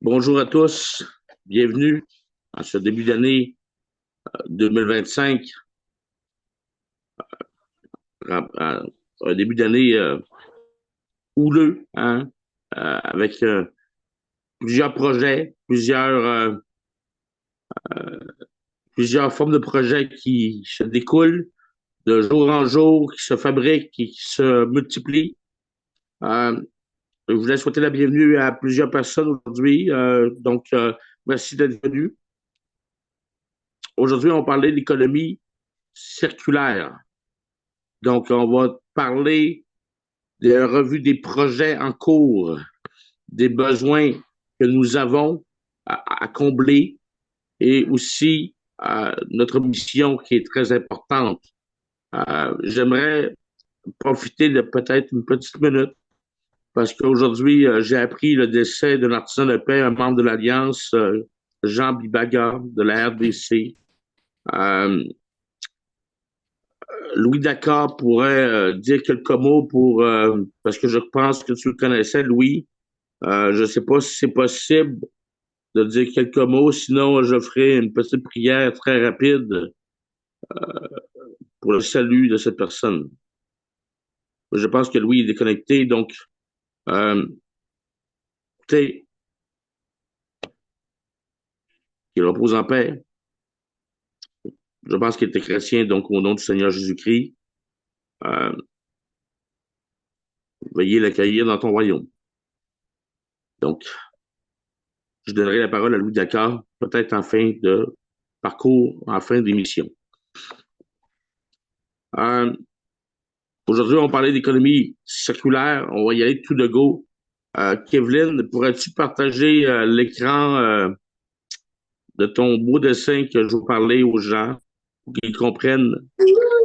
Bonjour à tous, bienvenue à ce début d'année 2025, un début d'année houleux, hein, avec plusieurs projets, plusieurs formes de projets qui se découlent de jour en jour, qui se fabriquent et qui se multiplient. Euh, je voulais souhaiter la bienvenue à plusieurs personnes aujourd'hui, merci d'être venus. Aujourd'hui, on parlait d'économie circulaire. Donc, on va parler de la revue des projets en cours, des besoins que nous avons à combler et aussi notre mission qui est très importante. J'aimerais profiter de peut-être une petite minute parce qu'aujourd'hui, j'ai appris le décès d'un artisan de paix, un membre de l'Alliance, Jean Bibaga de la RDC. Louis Dakar pourrait dire quelques mots parce que je pense que tu le connaissais, Louis. Je ne sais pas si c'est possible de dire quelques mots, sinon je ferai une petite prière très rapide pour le salut de cette personne. Je pense que Louis est déconnecté, donc euh, écoutez, qu'il repose en paix. Je pense qu'il était chrétien, donc au nom du Seigneur Jésus-Christ, euh, veuillez l'accueillir dans ton royaume. Donc, je donnerai la parole à Louis Dakar, peut-être en fin de parcours, en fin d'émission. Euh, Aujourd'hui, on parlait d'économie circulaire. On va y aller tout de go. Kevlin, pourrais-tu partager l'écran de ton beau dessin que je veux parler aux gens pour qu'ils comprennent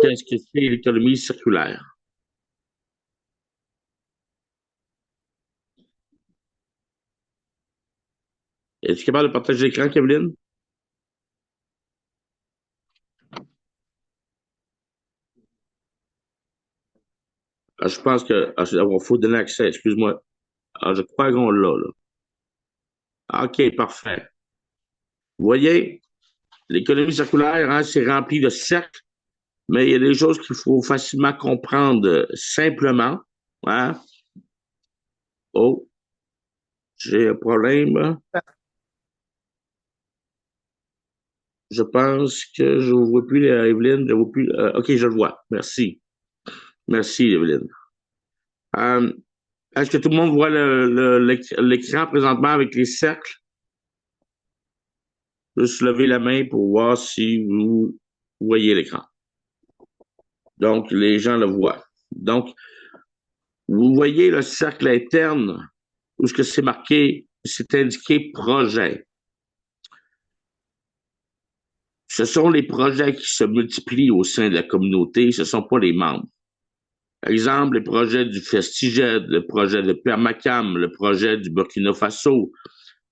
qu'est-ce que c'est l'économie circulaire? Es-tu capable de partager l'écran, Kevlin? Je pense que il faut donner accès. Excuse-moi. Je crois qu'on l'a, là. OK, parfait. Vous voyez, l'économie circulaire, hein, c'est rempli de cercles, mais il y a des choses qu'il faut facilement comprendre simplement. Hein? Oh, j'ai un problème. Je pense que je ne vois plus Evelyne. Je vois plus, OK, je le vois. Merci. Merci, Evelyne. Euh, Est-ce que tout le monde voit l'écran présentement avec les cercles? Juste lever la main pour voir si vous voyez l'écran. Donc, les gens le voient. Donc, vous voyez le cercle interne où ce que c'est marqué, c'est indiqué projet. Ce sont les projets qui se multiplient au sein de la communauté, ce ne sont pas les membres. Par exemple, les projets du Festiged, le projet de Permacam, le projet du Burkina Faso,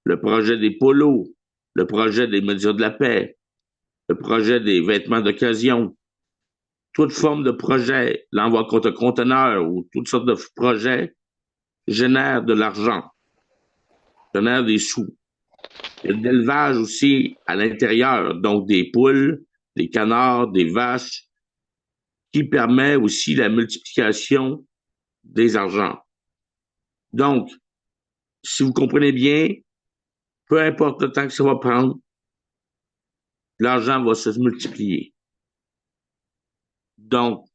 le projet des polos, le projet des mesures de la paix, le projet des vêtements d'occasion, toute forme de projet, l'envoi contre conteneur ou toutes sortes de projets génèrent de l'argent, génèrent des sous. Il y a de l'élevage aussi à l'intérieur, donc des poules, des canards, des vaches, qui permet aussi la multiplication des argents. Donc, si vous comprenez bien, peu importe le temps que ça va prendre, l'argent va se multiplier. Donc,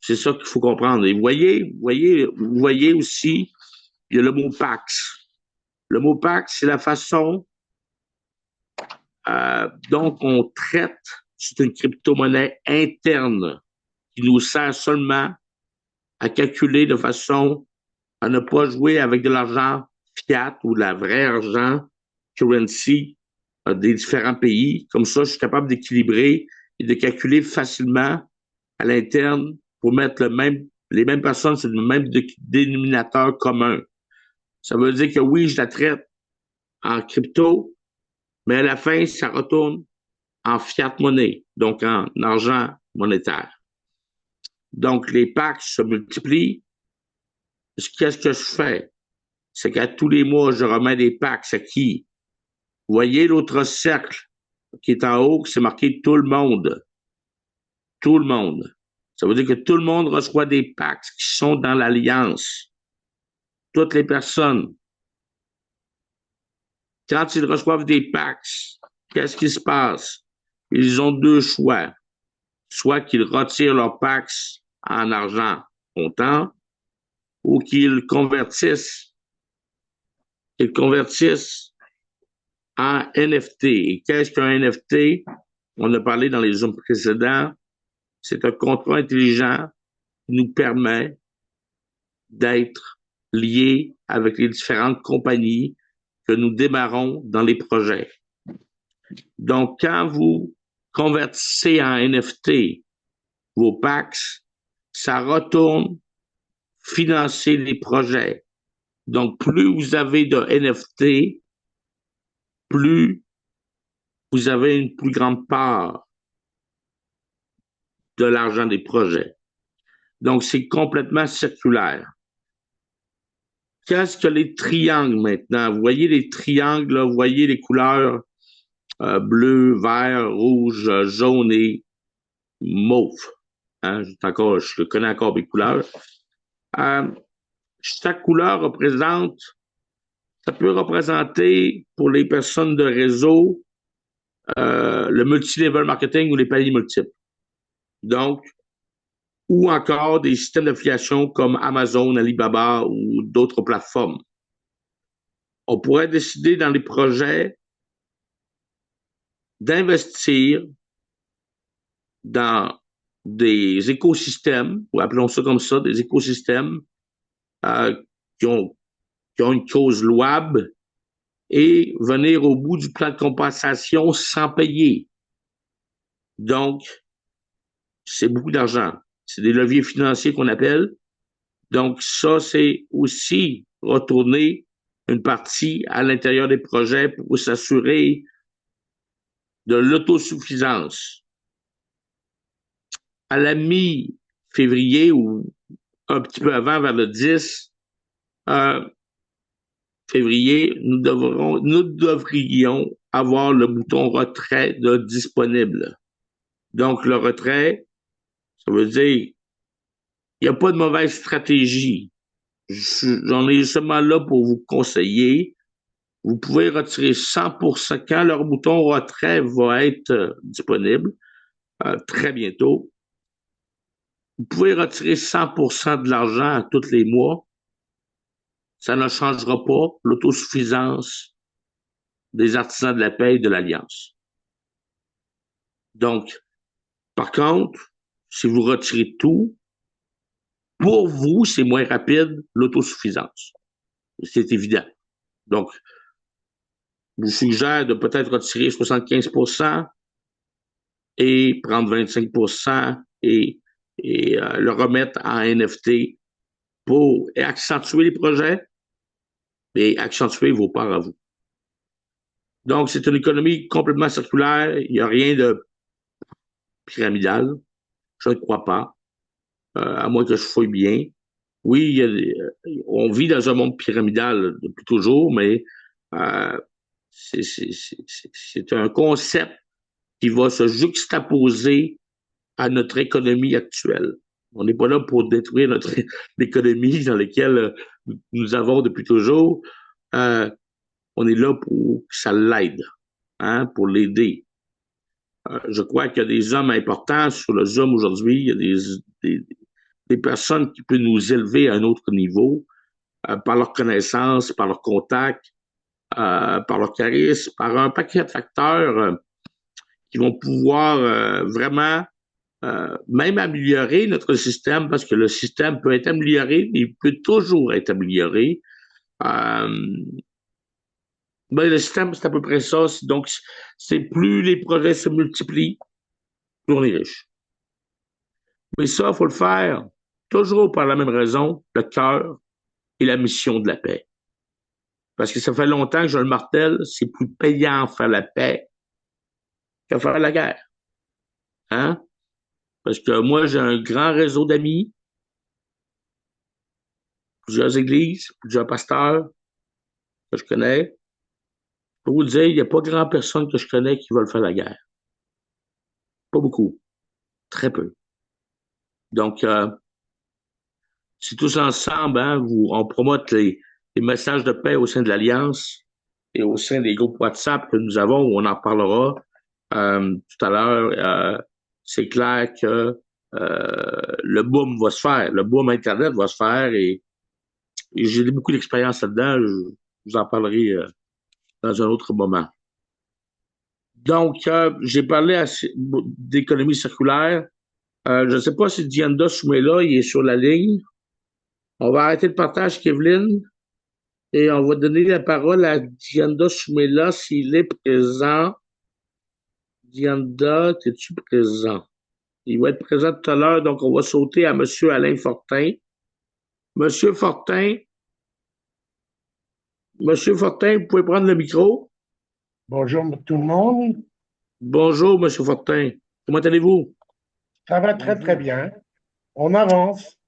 c'est ça qu'il faut comprendre. Et vous voyez aussi, il y a le mot Pax. Le mot Pax, c'est la façon dont on traite, c'est une crypto-monnaie interne qui nous sert seulement à calculer de façon à ne pas jouer avec de l'argent fiat ou de la vraie argent currency des différents pays. Comme ça, je suis capable d'équilibrer et de calculer facilement à l'interne pour mettre les mêmes personnes sur le même dénominateur commun. Ça veut dire que oui, je la traite en crypto, mais à la fin, ça retourne en fiat monnaie, donc en argent monétaire. Donc, les packs se multiplient. Qu'est-ce que je fais? c'est qu'à tous les mois, je remets des PACS à qui? Vous voyez l'autre cercle qui est en haut, c'est marqué tout le monde. Tout le monde. Ça veut dire que tout le monde reçoit des PACS qui sont dans l'Alliance. Toutes les personnes. Quand ils reçoivent des PACS, qu'est-ce qui se passe? Ils ont deux choix. Soit qu'ils retirent leurs PACS en argent comptant ou qu'ils convertissent en NFT. Et qu'est-ce qu'un NFT? On a parlé dans les zooms précédents. C'est un contrat intelligent qui nous permet d'être liés avec les différentes compagnies que nous démarrons dans les projets. Donc, quand vous convertissez en NFT vos PACS, ça retourne financer les projets. Donc, plus vous avez de NFT, plus vous avez une plus grande part de l'argent des projets. Donc, c'est complètement circulaire. Qu'est-ce que les triangles maintenant? Vous voyez les triangles, là, vous voyez les couleurs bleu, vert, rouge, jaune et mauve. Hein? Je connais encore mes couleurs. Chaque couleur ça peut représenter pour les personnes de réseau le multi-level marketing ou les paliers multiples. Donc, ou encore des systèmes d'affiliation comme Amazon, Alibaba ou d'autres plateformes. On pourrait décider dans les projets d'investir dans des écosystèmes, ou appelons ça comme ça, des écosystèmes euh, qui, ont, qui ont une cause louable et venir au bout du plan de compensation sans payer. Donc, c'est beaucoup d'argent. C'est des leviers financiers qu'on appelle. Donc, ça, c'est aussi retourner une partie à l'intérieur des projets pour s'assurer de l'autosuffisance. À la mi-février ou un petit peu avant, vers le 10 février, nous devrions avoir le bouton retrait de disponible. Donc, le retrait, ça veut dire il n'y a pas de mauvaise stratégie. J'en ai seulement là pour vous conseiller. Vous pouvez retirer 100% quand leur bouton retrait va être disponible très bientôt. Vous pouvez retirer 100% de l'argent à tous les mois. Ça ne changera pas l'autosuffisance des artisans de la paix de l'Alliance. Donc, par contre, si vous retirez tout, pour vous, c'est moins rapide l'autosuffisance. C'est évident. Donc, je vous suggère de peut-être retirer 75% et prendre 25% et le remettre en NFT pour accentuer les projets et accentuer vos parts à vous. Donc, c'est une économie complètement circulaire. Il n'y a rien de pyramidal. Je ne crois pas, à moins que je fouille bien. Oui, on vit dans un monde pyramidal depuis toujours, mais euh, c'est un concept qui va se juxtaposer à notre économie actuelle. On n'est pas là pour détruire notre économie dans laquelle nous avons depuis toujours. On est là pour que ça l'aide, hein, pour l'aider. Je crois qu'il y a des hommes importants sur le Zoom aujourd'hui. Il y a des personnes qui peuvent nous élever à un autre niveau par leur connaissance, par leur contact, par leur charisme, par un paquet de facteurs qui vont pouvoir vraiment même améliorer notre système, parce que le système peut être amélioré, mais il peut toujours être amélioré. Euh, le système, c'est à peu près ça. Donc, c'est plus les projets se multiplient, plus on est riche. Mais ça, il faut le faire toujours par la même raison, le cœur et la mission de la paix. Parce que ça fait longtemps que je le martèle, c'est plus payant faire la paix que faire la guerre. Hein? Parce que moi, j'ai un grand réseau d'amis, plusieurs églises, plusieurs pasteurs, que je connais. Pour vous dire, il n'y a pas grand personne que je connais qui veulent faire la guerre. Pas beaucoup. Très peu. Donc, c'est tous ensemble, hein, on promote les messages de paix au sein de l'Alliance et au sein des groupes WhatsApp que nous avons, où on en parlera tout à l'heure. C'est clair que le boom va se faire, le boom Internet va se faire et j'ai beaucoup d'expérience là-dedans. Je vous en parlerai dans un autre moment. Donc, j'ai parlé d'économie circulaire. Je ne sais pas si Dianda Soumela, il est sur la ligne. On va arrêter le partage, Kevin, et on va donner la parole à Dianda Soumela s'il est présent. Dianda, es-tu présent? Il va être présent tout à l'heure, donc on va sauter à M. Alain Fortin. Monsieur Fortin, Monsieur Fortin, vous pouvez prendre le micro. Bonjour tout le monde. Bonjour, Monsieur Fortin. Comment allez-vous? Ça va très très bien. On avance.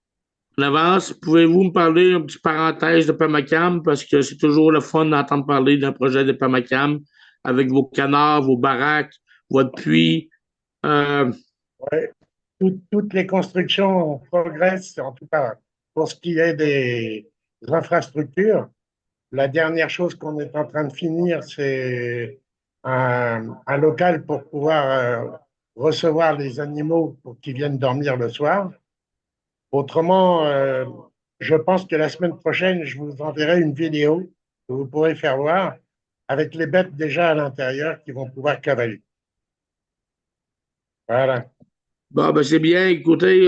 En avance, pouvez-vous me parler une petite parenthèse de Pamacam, parce que c'est toujours le fun d'entendre parler d'un projet de Pamacam avec vos canards, vos baraques, votre puits. Euh, Ouais. Toutes les constructions progressent, en tout cas pour ce qui est des infrastructures. La dernière chose qu'on est en train de finir, c'est un local pour pouvoir recevoir les animaux pour qu'ils viennent dormir le soir. Autrement, je pense que la semaine prochaine, je vous enverrai une vidéo que vous pourrez faire voir avec les bêtes déjà à l'intérieur qui vont pouvoir cavaler. Voilà. bon, ben c'est bien. Écoutez,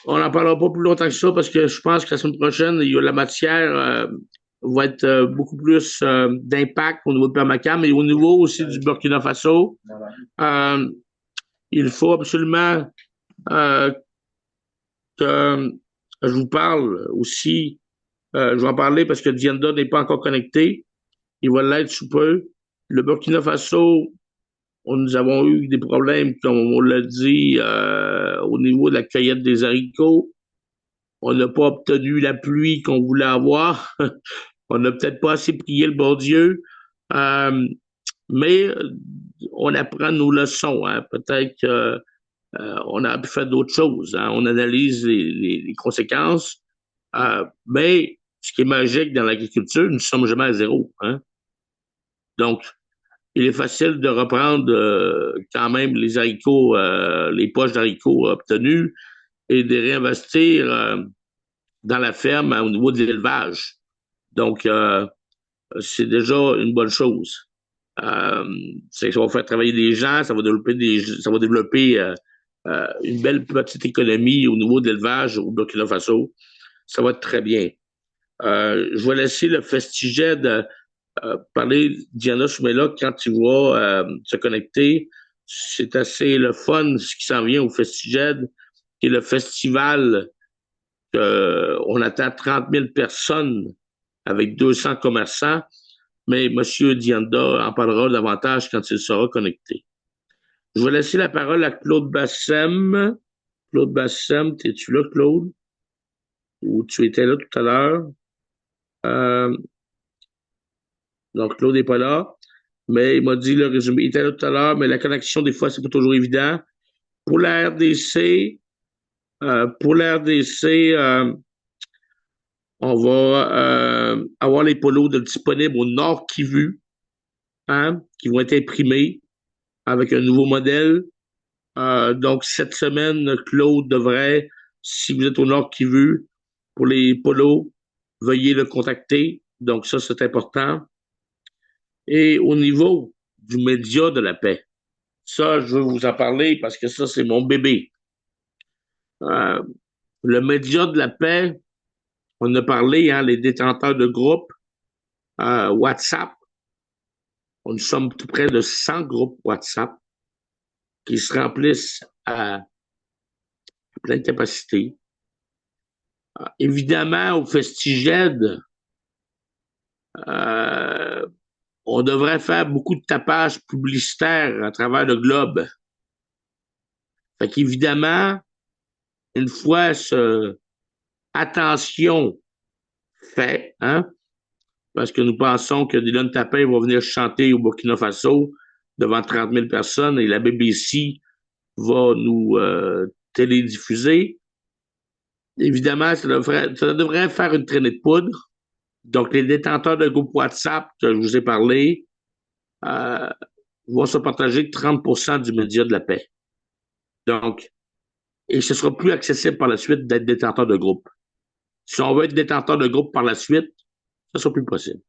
on n'en parlera pas plus longtemps que ça parce que je pense que la semaine prochaine, la matière va être beaucoup plus d'impact au niveau de Pamacam et au niveau aussi du Burkina Faso. Euh, il faut absolument euh, que je vous parle aussi. Je vais en parler parce que Dianda n'est pas encore connecté. Il va l'être sous peu. Le Burkina Faso, nous avons eu des problèmes, comme on l'a dit, au niveau de la cueillette des haricots. On n'a pas obtenu la pluie qu'on voulait avoir. On n'a peut-être pas assez prié le bon Dieu. Euh, mais on apprend nos leçons. Hein. Peut-être qu'on a pu faire d'autres choses. Hein. On analyse les conséquences. Mais ce qui est magique dans l'agriculture, nous ne sommes jamais à zéro. Hein. Donc, il est facile de reprendre quand même les haricots, les poches d'haricots obtenus et de les réinvestir dans la ferme au niveau de l'élevage. Donc, c'est déjà une bonne chose. Euh, ça va faire travailler des gens, ça va développer une belle petite économie au niveau de l'élevage au Burkina Faso. Ça va être très bien. Je vais laisser le Festiged parler Diana Soumela quand il va se connecter. C'est assez le fun ce qui s'en vient au Festiged, qui est le festival. On attend 30 000 personnes avec 200 commerçants, mais M. Dianda en parlera davantage quand il sera connecté. Je vais laisser la parole à Claude Bassem. Claude Bassem, es-tu là, Claude? Ou tu étais là tout à l'heure? Euh, donc, Claude n'est pas là, mais il m'a dit le résumé. Il était là tout à l'heure, mais la connexion, des fois, c'est pas toujours évident. Pour la RDC, on va avoir les polos disponibles au Nord Kivu, hein, qui vont être imprimés avec un nouveau modèle. Donc, cette semaine, Claude devrait, si vous êtes au Nord Kivu, pour les polos, veuillez le contacter. Donc, ça, c'est important. Et au niveau du média de la paix, ça, je veux vous en parler parce que ça, c'est mon bébé. Euh, le média de la paix, on a parlé, hein, les détenteurs de groupes WhatsApp. Nous sommes tout près de 100 groupes WhatsApp qui se remplissent à pleine capacité. Évidemment, au Festiged, euh, on devrait faire beaucoup de tapage publicitaire à travers le globe. Fait qu'évidemment, une fois ce attention fait, hein, parce que nous pensons que Dylan Tapin va venir chanter au Burkina Faso devant 30 000 personnes et la BBC va nous télédiffuser. Évidemment, ça devrait faire une traînée de poudre. Donc, les détenteurs de groupe WhatsApp que je vous ai parlé euh, vont se partager 30% du média de la paix. Donc, et ce sera plus accessible par la suite d'être détenteur de groupe. Si on veut être détenteur de groupe par la suite, ça sera plus possible.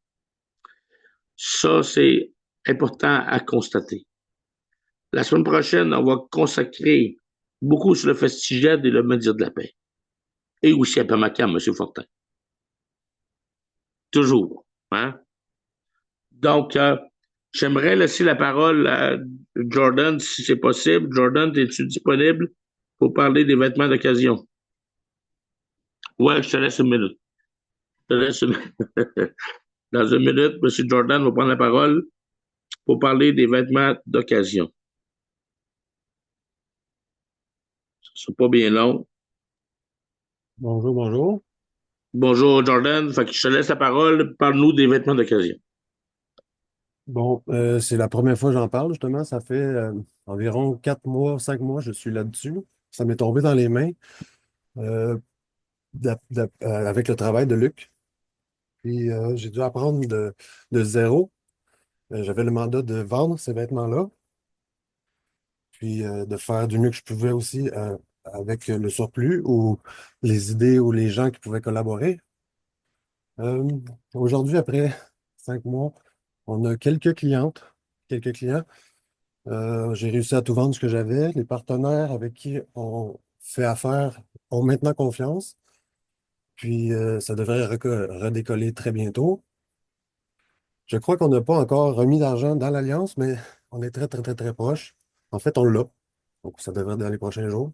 Ça, c'est important à constater. La semaine prochaine, on va consacrer beaucoup sur le Festigède et le média de la paix. Et aussi à Pamacam, M. Fortin. Toujours. Hein? Donc, j'aimerais laisser la parole à Jordan, si c'est possible. Jordan, es-tu disponible pour parler des vêtements d'occasion? Ouais, je te laisse une minute. Je te laisse une... Dans une minute, M. Jordan va prendre la parole pour parler des vêtements d'occasion. C'est pas bien long. Bonjour, bonjour. Bonjour, Jordan. Fait que je te laisse la parole. Parle-nous des vêtements d'occasion. Bon, c'est la première fois que j'en parle, justement. Ça fait environ 4 mois, 5 mois, je suis là-dessus. Ça m'est tombé dans les mains euh, avec le travail de Luc. Puis j'ai dû apprendre de zéro. J'avais le mandat de vendre ces vêtements-là, puis de faire du mieux que je pouvais aussi avec le surplus ou les idées ou les gens qui pouvaient collaborer. Euh, Aujourd'hui, après 5 mois, on a quelques clients. J'ai réussi à tout vendre ce que j'avais. Les partenaires avec qui on fait affaire ont maintenant confiance. Puis ça devrait redécoller très bientôt. Je crois qu'on n'a pas encore remis d'argent dans l'Alliance, mais on est très, très, très, très proche. En fait, on l'a. Donc, ça devrait être dans les prochains jours.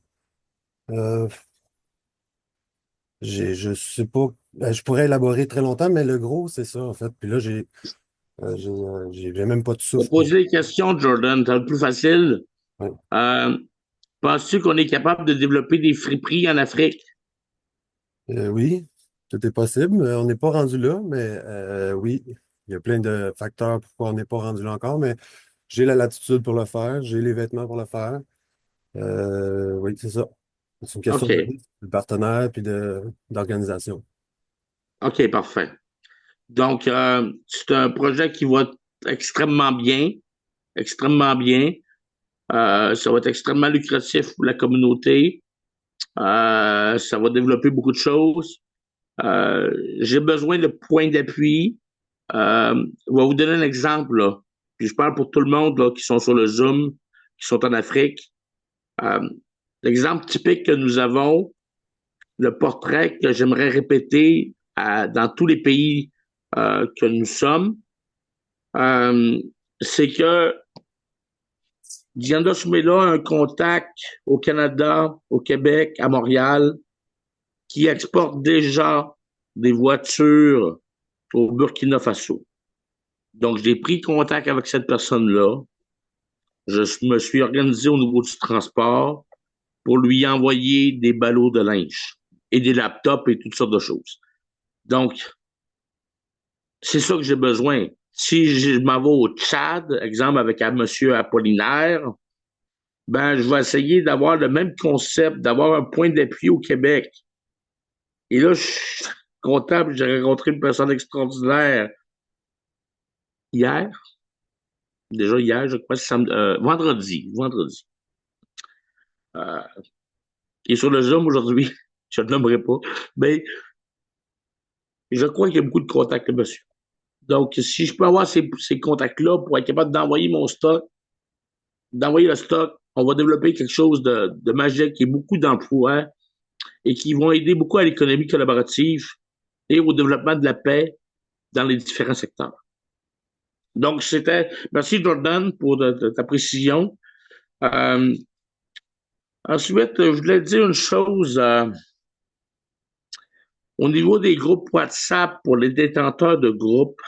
Euh, je sais pas. Je pourrais élaborer très longtemps, mais le gros, c'est ça, en fait. Puis là, j'ai même pas de On va souffle pour. poser des questions, Jordan. C'est le plus facile. Ouais. Euh, Penses-tu qu'on est capable de développer des friperies en Afrique? Oui, tout est possible. On n'est pas rendu là, mais oui, il y a plein de facteurs pourquoi on n'est pas rendu là encore, mais j'ai la latitude pour le faire, j'ai les vêtements pour le faire. Oui, c'est ça. C'est une question OK. de partenaire puis d'organisation. OK, parfait. Donc, c'est un projet qui va extrêmement bien, extrêmement bien. Ça va être extrêmement lucratif pour la communauté. Ça va développer beaucoup de choses. J'ai besoin de points d'appui. Je vais vous donner un exemple, là. Puis je parle pour tout le monde là, qui sont sur le Zoom, qui sont en Afrique. Euh, L'exemple typique que nous avons, le portrait que j'aimerais répéter dans tous les pays que nous sommes, euh, c'est que Diana Soumela a un contact au Canada, au Québec, à Montréal, qui exporte déjà des voitures au Burkina Faso. Donc, j'ai pris contact avec cette personne-là. Je me suis organisé au niveau du transport pour lui envoyer des ballots de linge et des laptops et toutes sortes de choses. Donc, c'est ça que j'ai besoin. Si je m'en vais au Tchad, exemple avec un monsieur Apollinaire, ben, je vais essayer d'avoir le même concept, d'avoir un point d'appui au Québec. Et là, je suis content, j'ai rencontré une personne extraordinaire hier. Déjà hier, je crois, vendredi. Euh, il est sur le Zoom aujourd'hui, je ne le nommerai pas, mais je crois qu'il y a beaucoup de contacts, le monsieur. Donc, si je peux avoir ces contacts-là pour être capable d'envoyer mon stock, d'envoyer le stock, on va développer quelque chose de magique et beaucoup d'emplois et qui vont aider beaucoup à l'économie collaborative et au développement de la paix dans les différents secteurs. Donc, merci Jordan pour ta précision. Euh, Ensuite, je voulais dire une chose. Au niveau des groupes WhatsApp pour les détenteurs de groupes,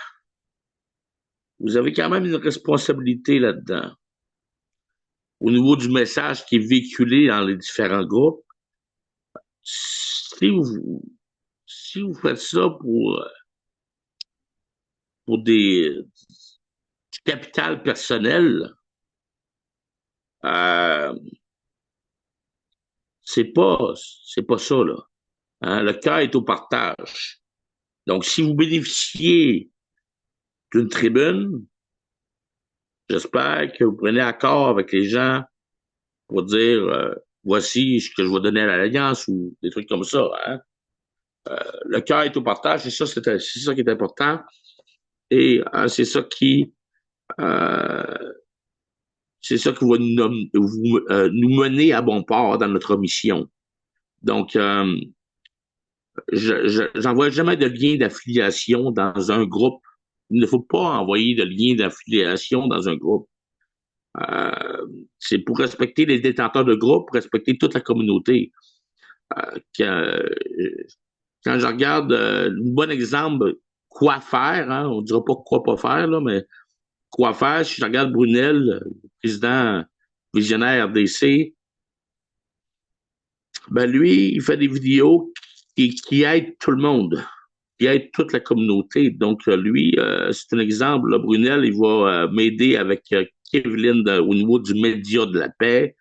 vous avez quand même une responsabilité là-dedans. Au niveau du message qui est véhiculé dans les différents groupes, si vous faites ça pour pour du capital personnel, euh, c'est pas ça, là. Hein? Le cœur est au partage. Donc, si vous bénéficiez d'une tribune, j'espère que vous prenez accord avec les gens pour dire voici ce que je vais donner à l'Alliance ou des trucs comme ça. Hein? Le cœur est au partage, c'est ça qui est important. Et euh, c'est ça qui va nous mener à bon port dans notre mission. Donc, j'envoie jamais de lien d'affiliation dans un groupe. Il ne faut pas envoyer de lien d'affiliation dans un groupe. Euh, c'est pour respecter les détenteurs de groupe, pour respecter toute la communauté. Quand je regarde un bon exemple, quoi faire, hein, on ne dira pas quoi pas faire, là, mais quoi faire, si je regarde Brunel, le président visionnaire DC, ben lui, il fait des vidéos qui aident tout le monde, qui aident toute la communauté. Donc, lui, c'est un exemple. Là, Brunel, il va m'aider avec Kevin au niveau du média de la paix,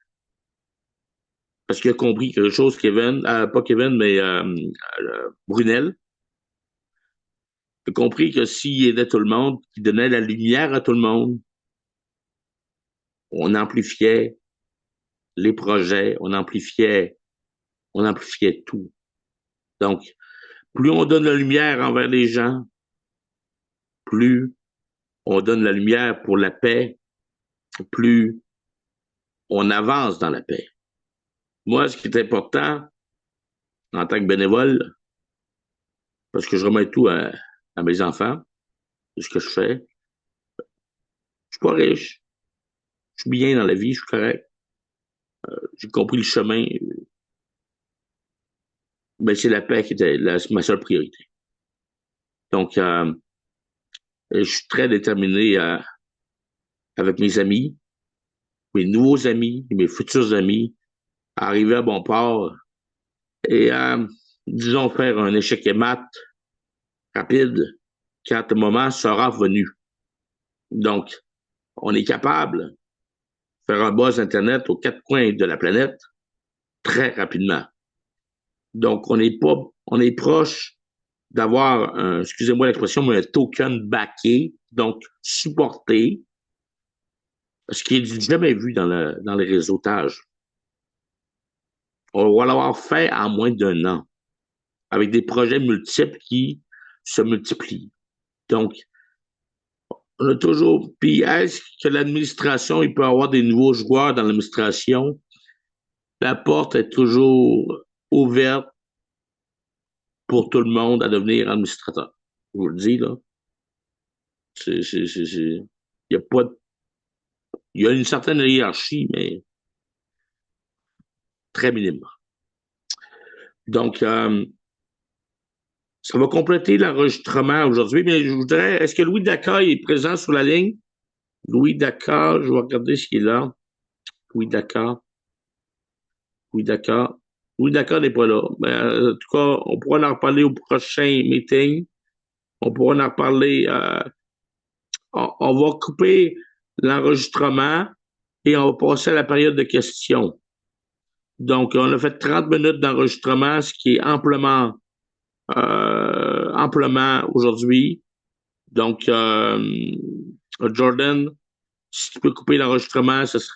parce qu'il a compris quelque chose, Kevin, pas Kevin, mais Brunel. Il a compris que s'il aidait tout le monde, qu'il donnait la lumière à tout le monde, on amplifiait les projets, on amplifiait tout. Donc, plus on donne la lumière envers les gens, plus on donne la lumière pour la paix, plus on avance dans la paix. Moi, ce qui est important en tant que bénévole, parce que je remets tout à mes enfants, c'est ce que je fais. Je suis pas riche, je suis bien dans la vie, je suis correct. J'ai compris le chemin, mais c'est la paix qui était ma seule priorité. Donc, je suis très déterminé avec mes amis, mes nouveaux amis, mes futurs amis, à arriver à bon port et à, disons, faire un échec et mat rapide quand le moment sera venu. Donc, on est capable de faire un buzz Internet aux quatre coins de la planète très rapidement. Donc, on est proche d'avoir excusez-moi l'expression, mais un token backé, donc supporté, ce qui est jamais vu dans les réseautages. On va l'avoir fait en moins d'un an, avec des projets multiples qui se multiplient. Donc, on a toujours. Puis, est-ce que l'administration, il peut y avoir des nouveaux joueurs dans l'administration? La porte est toujours ouverte pour tout le monde à devenir administrateur. Je vous le dis, là. Il y a pas de... Il y a une certaine hiérarchie, mais très minime. Donc, ça va compléter l'enregistrement aujourd'hui, mais je voudrais, est-ce que Louis Dakar est présent sur la ligne? Louis Dakar, je vais regarder s'il est là. Louis Dakar. Louis Dakar. Louis Dakar n'est pas là. Mais, en tout cas, on pourra en reparler au prochain meeting. On pourra en reparler. On va couper l'enregistrement et on va passer à la période de questions. Donc, on a fait 30 minutes d'enregistrement, ce qui est amplement aujourd'hui. Donc, Jordan, si tu peux couper l'enregistrement, ce serait